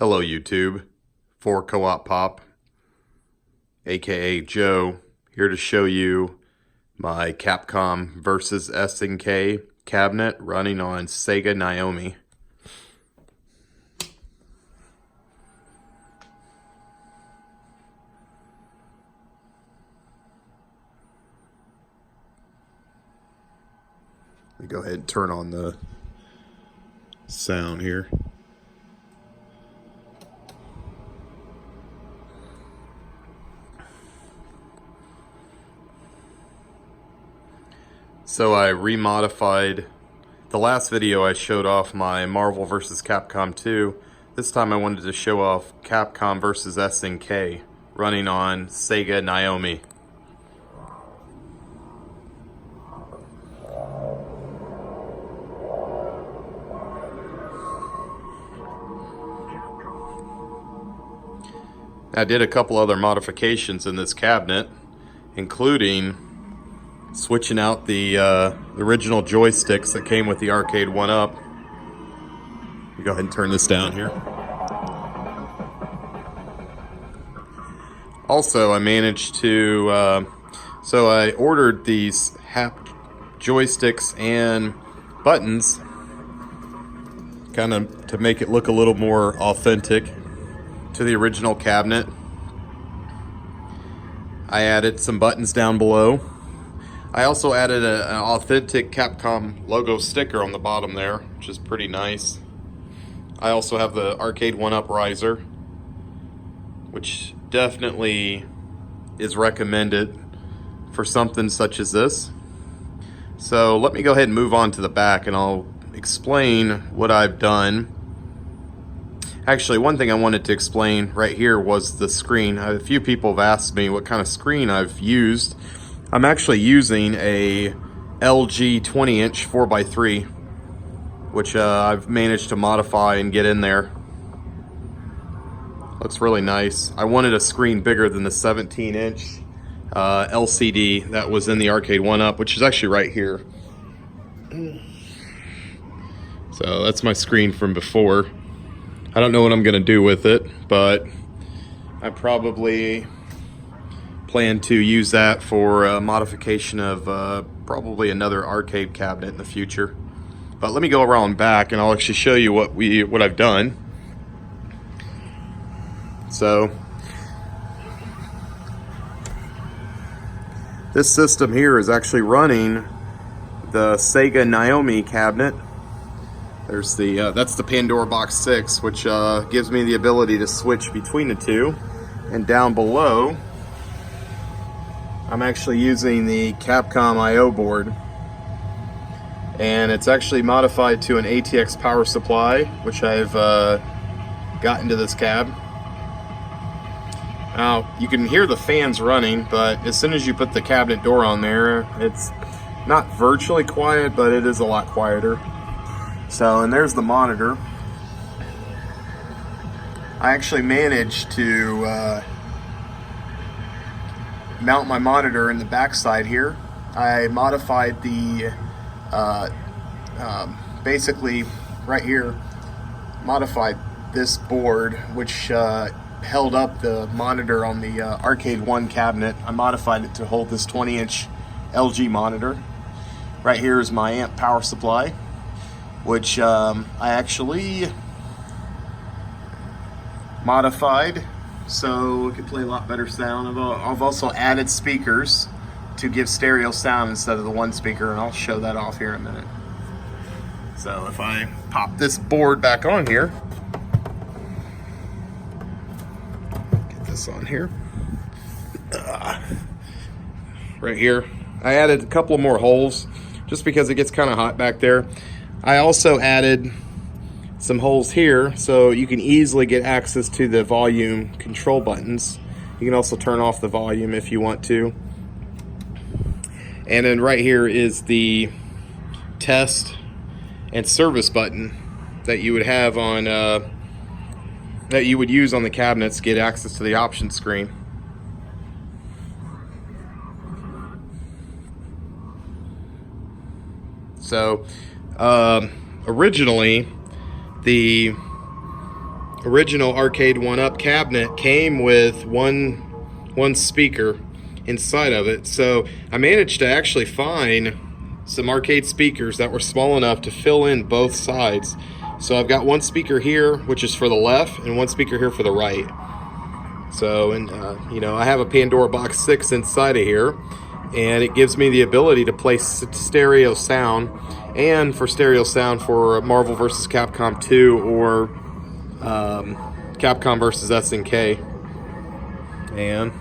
Hello YouTube, for Co-op Pop, aka Joe, here to show you my Capcom versus SNK cabinet running on Sega Naomi. Let me go ahead and turn on the sound here. So I remodified the last video. I showed off my Marvel vs. Capcom 2. This time I wanted to show off Capcom vs. SNK running on Sega Naomi. I did a couple other modifications in this cabinet, including switching out the original joysticks that came with the Arcade1UP. Go ahead and turn this down here. Also, I managed to, so I ordered these HAP joysticks and buttons, kind of to make it look a little more authentic to the original cabinet. I added some buttons down below. I also added an authentic Capcom logo sticker on the bottom there, which is pretty nice. I also have the Arcade1UP riser, which definitely is recommended for something such as this. So let me go ahead and move on to the back and I'll explain what I've done. Actually, one thing I wanted to explain right here was the screen. A few people have asked me what kind of screen I've used. I'm actually using a LG 20-inch 4x3, which I've managed to modify and get in there. Looks really nice. I wanted a screen bigger than the 17-inch LCD that was in the Arcade1UP, which is actually right here. So that's my screen from before. I don't know what I'm going to do with it, but I probably plan to use that for a modification of probably another arcade cabinet in the future. But let me go around back and I'll actually show you what I've done. So this system here is actually running the Sega Naomi cabinet. There's the that's the Pandora Box 6, which gives me the ability to switch between the two. And down below, I'm actually using the Capcom I/O board, and it's actually modified to an ATX power supply, which I've got into this cab. Now you can hear the fans running, but as soon as you put the cabinet door on there, it's not virtually quiet, but it is a lot quieter. So, and there's the monitor. I actually managed to mount my monitor in the back side here. I modified the basically right here, modified this board, which held up the monitor on the Arcade1 cabinet. I modified it to hold this 20-inch LG monitor. Right here is my amp power supply, which I actually modified so it can play a lot better sound. I've also added speakers to give stereo sound instead of the one speaker, and I'll show that off here in a minute. So if I pop this board back on here, get this on here, right here, I added a couple more holes just because it gets kind of hot back there. I also added some holes here so you can easily get access to the volume control buttons. You can also turn off the volume if you want to. And then right here is the test and service button that you would have on that you would use on the cabinets to get access to the option screen. So originally the original Arcade1UP cabinet came with one speaker inside of it. So I managed to actually find some arcade speakers that were small enough to fill in both sides. So I've got one speaker here, which is for the left, and one speaker here for the right. So, and you know, I have a Pandora Box 6 inside of here, and it gives me the ability to play stereo sound, and for stereo sound for Marvel vs. Capcom 2 or Capcom vs. SNK. And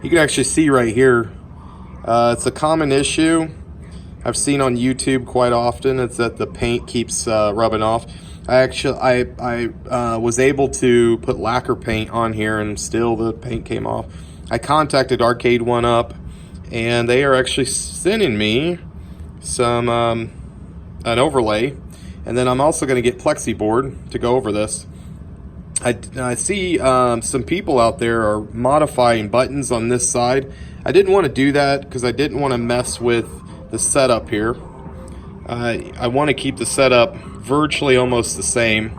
you can actually see right here, it's a common issue I've seen on YouTube quite often. It's that the paint keeps rubbing off. I was able to put lacquer paint on here, and still the paint came off. I contacted Arcade1UP, and they are actually sending me some an overlay, and then I'm also going to get Plexiboard to go over this. I see some people out there are modifying buttons on this side. I didn't want to do that because I didn't want to mess with the setup here. I want to keep the setup virtually almost the same.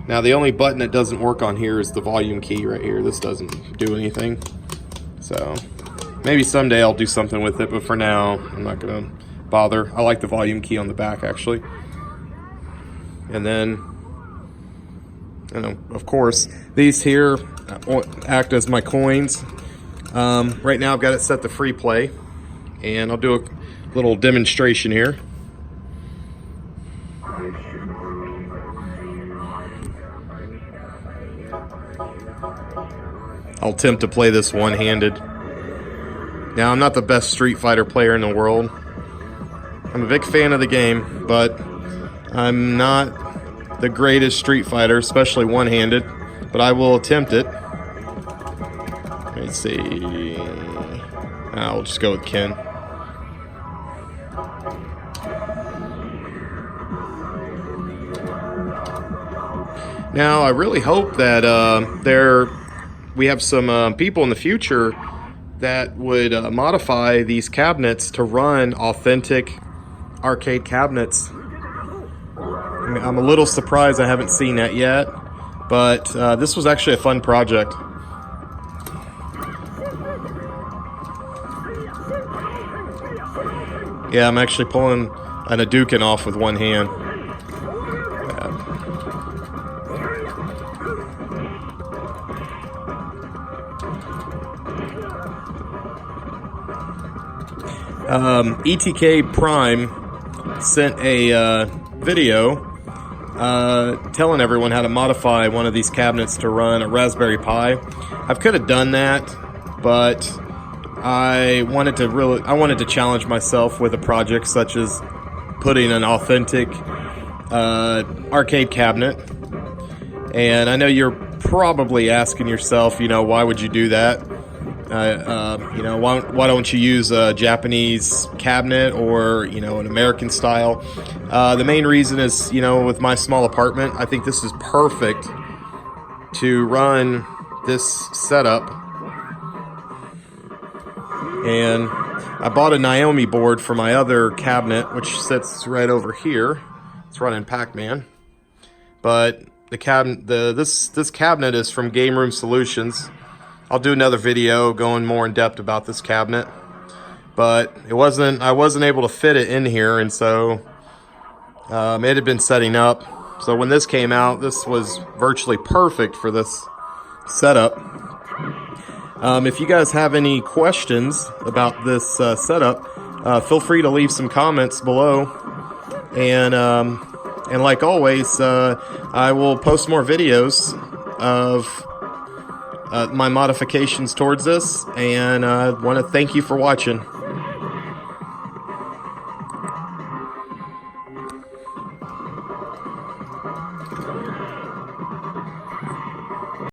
Now the only button that doesn't work on here is the volume key right here. This doesn't do anything. So maybe someday I'll do something with it, but for now I'm not gonna bother. I like the volume key on the back actually. And then, of course, these here act as my coins. Right now I've got it set to free play, and I'll do a little demonstration here. I'll attempt to play this one-handed. Now, I'm not the best Street Fighter player in the world. I'm a big fan of the game, but I'm not the greatest Street Fighter, especially one-handed, but I will attempt it. Let's see. I'll just go with Ken. Now, I really hope that we have some people in the future that would modify these cabinets to run authentic arcade cabinets. I mean, I'm a little surprised I haven't seen that yet, but this was actually a fun project. Yeah, I'm actually pulling an Hadouken off with one hand. ETK Prime sent a video telling everyone how to modify one of these cabinets to run a Raspberry Pi. I could have done that, but I wanted to challenge myself with a project such as putting an authentic arcade cabinet. And I know you're probably asking yourself, you know, why would you do that? You know, why don't you use a Japanese cabinet or, you know, an American style? The main reason is, you know, with my small apartment, I think this is perfect to run this setup. And I bought a Naomi board for my other cabinet, which sits right over here. It's running Pac-Man. But the cabinet, this cabinet is from Game Room Solutions. I'll do another video going more in depth about this cabinet, but I wasn't able to fit it in here, and so it had been setting up. So when this came out, this was virtually perfect for this setup. If you guys have any questions about this setup, feel free to leave some comments below, and like always, I will post more videos of my modifications towards this, and I want to thank you for watching.